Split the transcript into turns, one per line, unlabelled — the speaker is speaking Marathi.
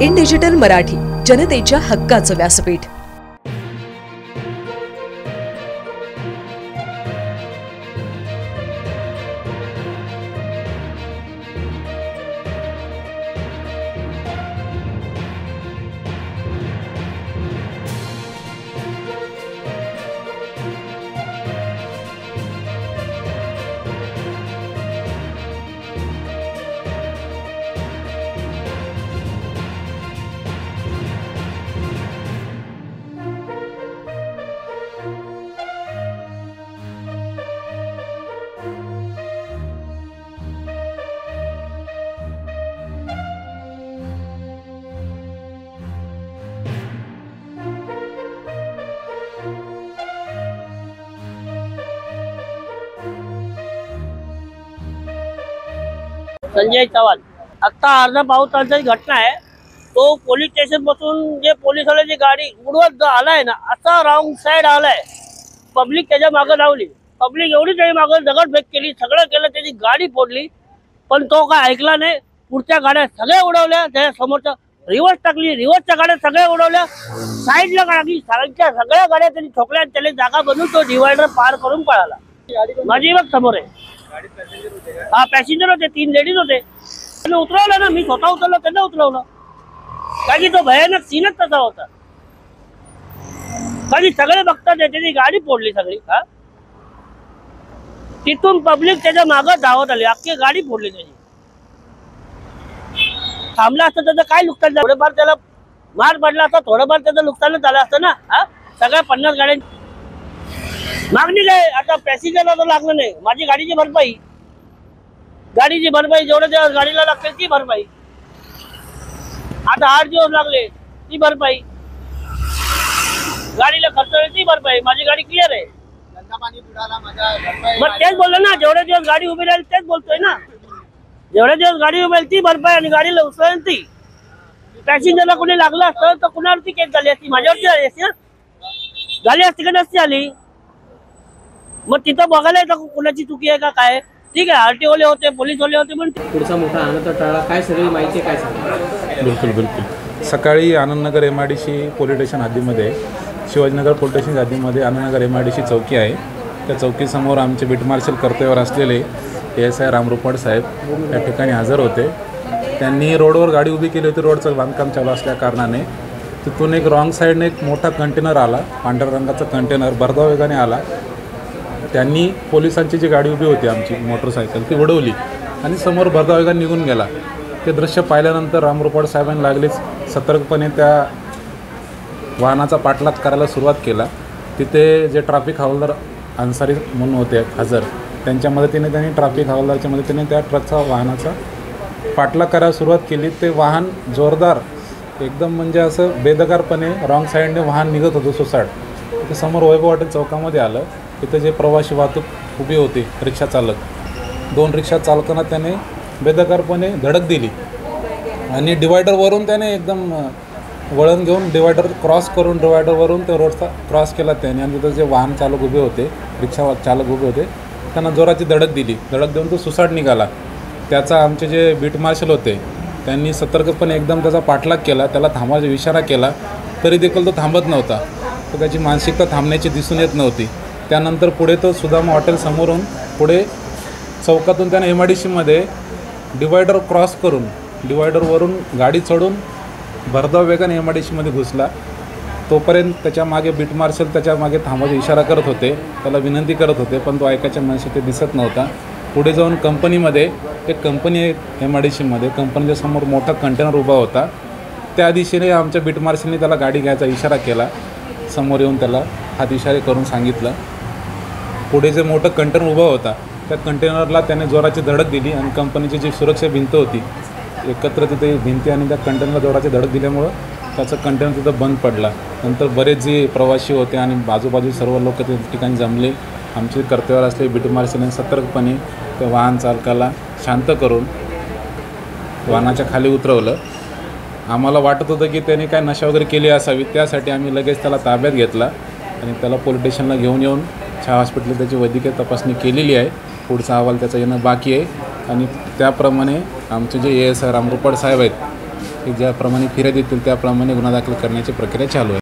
इन डिजिटल मराठी, जनतेच्या हक्काचं व्यासपीठ।
संजय चव्हाण, आता अर्धा पाऊण तासाची घटना आहे। तो पोलीस स्टेशन पासून जे पोलिसवाल्याची गाडी उडवत आलाय ना, असा रॉंग साइड आलाय। पब्लिक त्याच्या मागे लावली, पब्लिक एवढी त्याच्या मागे दगडफेक केली, सगळं केलं, त्याची गाडी फोडली, पण तो काय ऐकला नाही। पुढच्या गाड्या सगळ्या उडवल्या, त्या समोरच्या रिव्हर्स टाकली, रिव्हर्सच्या गाड्या सगळ्या उडवल्या, साईडला टाकली, साईडच्या सगळ्या गाड्या त्यांनी ठोकल्या, त्याला जागा बनवून तो डिवायडर पार करून पळाला। माझी बघ समोर आहे। हा पॅसेंजर होते, 3 लेडीज होते। त्यांना उतरवलं ना, मी स्वतः उतरलो, त्यांना उतरवलं, कारण की तो भयानक सीनच तसा होता। कारण सगळे बघतात त्याची गाडी फोडली सगळी। हा तिथून पब्लिक त्याच्या मागे धावत आली, अख्खी गाडी फोडली त्याची। थांबला असतं त्याचं काय नुकसान झालं, थोडंफार त्याला मार पडला असता, थोडंफार त्याचं नुकसान झालं असतं ना। हा सगळ्या 50 गाड्या मागणी काय, आता पॅसेंजरला तर लागलं नाही, माझी गाडीची भरपाई जेवढ्या दिवस गाडीला लागते ती भरपाई, आता 8 दिवस लागले ती भरपाई, गाडीला खर्च ती भरपाई, माझी गाडी क्लिअर आहे। मग तेच बोललो ना, जेवढे दिवस गाडी उभी राहील तेच बोलतोय ना, जेवढे दिवस गाडी उभी राहील ती भरपाई आणि गाडीला उचलेल ती। पॅसेंजरला कोणी लागलं असतं तर कुणावरती केस झाली असती, माझ्यावरती झाली असती ना, झाली असती का नसती आली। मग तिथं बघायला येतं कुणाची चुकी आहे का काय। ठीक आहे, आरटीओले होते, पोलीसवाले होते, पण
पुढचा मोठा आनंद टाळा, काय सगळी माहिती काय सांगा।
बिलकुल सकाळी आनंदनगर MIDC पोलीस स्टेशन हद्दीमध्ये, शिवाजीनगर पोलीस स्टेशन हद्दीमध्ये आनंदनगर MIDC चौकी आहे। त्या चौकीसमोर आमचे बीट मार्शल कर्तव्यावर असलेले ASI रामरुपाड साहेब या ठिकाणी हजर होते। त्यांनी रोडवर गाडी उभी केली होती, रोडचं बांधकाम चालू असल्या कारणाने तिथून एक रॉंग साईडने एक मोठा कंटेनर आला, पांढऱ्या रंगाचा कंटेनर भरधाव वेगाने आला। त्यांनी पोलिसांची जी गाडी उभी होती आमची मोटरसायकल ती उडवली आणि समोर भरधाव वेगाने निघून गेला। ते दृश्य पाहिल्यानंतर रामरुपाड साहेबांनी लागलीच सतर्कपणे त्या वाहनाचा पाठलाग करायला सुरुवात केला। तिथे जे ट्रॅफिक हवालदार अन्सारी म्हणून होते हजर, त्यांच्या मदतीने त्यांनी ट्रॅफिक हवालदारच्या मदतीने त्या ट्रकचा वाहनाचा पाठलाग करायला सुरुवात केली। ते वाहन जोरदार एकदम म्हणजे असं बेदकारपणे रॉंग साईडने वाहन निघत होतं सुसाट। ते समोर वैभव हॉटेल चौकामध्ये आलं, तिथं जे प्रवासी वाहतूक उभी होती, रिक्षा चालक, 2 रिक्षा चालकांना त्याने बेदकारपणे धडक दिली आणि डिवायडरवरून त्याने एकदम वळण घेऊन डिवायडर क्रॉस करून डिवायडरवरून त्या रोडचा क्रॉस केला त्याने आणि तिथं जे वाहन चालक उभे होते, रिक्षा चालक उभे होते, त्यांना जोराची धडक दिली। धडक देऊन तो सुसाट निघाला। त्याचा आमचे जे बीट मार्शल होते त्यांनी सतर्कपणे एकदम त्याचा पाठलाग केला, त्याला थांबवायचा इशारा केला, तरी देखील तो थांबत नव्हता। तर त्याची मानसिकता थांबण्याची दिसून येत नव्हती। त्यानंतर पुढे तो सुदामा हॉटेल समोरून पुढे चौकातून त्याने MIDCमध्ये डिवायडर क्रॉस करून डिवायडरवरून गाडी चढून भरधाव वेगाने MIDCमध्ये घुसला। तोपर्यंत त्याच्या मागे बीट मार्शल त्याच्या मागे थांबवायचा इशारा करत होते, त्याला विनंती करत होते, पण तो ऐकायच्या मनस्थितीत दिसत नव्हता। पुढे जाऊन कंपनीमध्ये एक कंपनी आहे MIDCमध्ये, कंपनीच्या समोर मोठा कंटेनर उभा होता। त्या दिशेने आमच्या बीट मार्शलने त्याला गाडी घ्यायचा इशारा केला, समोर येऊन त्याला हात इशारे करून सांगितलं। पुढे जे मोठं कंटेनर उभा होता त्या कंटेनरला त्याने जोराची धडक दिली आणि कंपनीची जी सुरक्षा भिंत होती एकत्र तिथे भिंती आणि त्या कंटेनरला जोराची धडक दिल्यामुळं त्याचं कंटेनर तिथं बंद पडला। नंतर बरेच जे प्रवासी होते आणि बाजूबाजू सर्व लोक त्या ठिकाणी जमले। आमचे कर्तव्यावर असले बीट मार्शलने सतर्कपणे त्या वाहन चालकाला शांत करून वाहनाच्या खाली उतरवलं। आम्हाला वाटत होतं की त्याने काय नशा वगैरे केली असावी, त्यासाठी आम्ही लगेच त्याला ताब्यात घेतला आणि त्याला पोलीस स्टेशनला घेऊन येऊन छावा हॉस्पिटल त्याची वैद्यकीय तपासणी केलेली आहे। पुढचा अहवाल त्याचा येणं बाकी आहे आणि त्याप्रमाणे आमचे जे ASI रामगोपाळ साहेब आहेत हे ज्याप्रमाणे फिर्याद देतील त्याप्रमाणे गुन्हा दाखल करण्याची प्रक्रिया चालू आहे.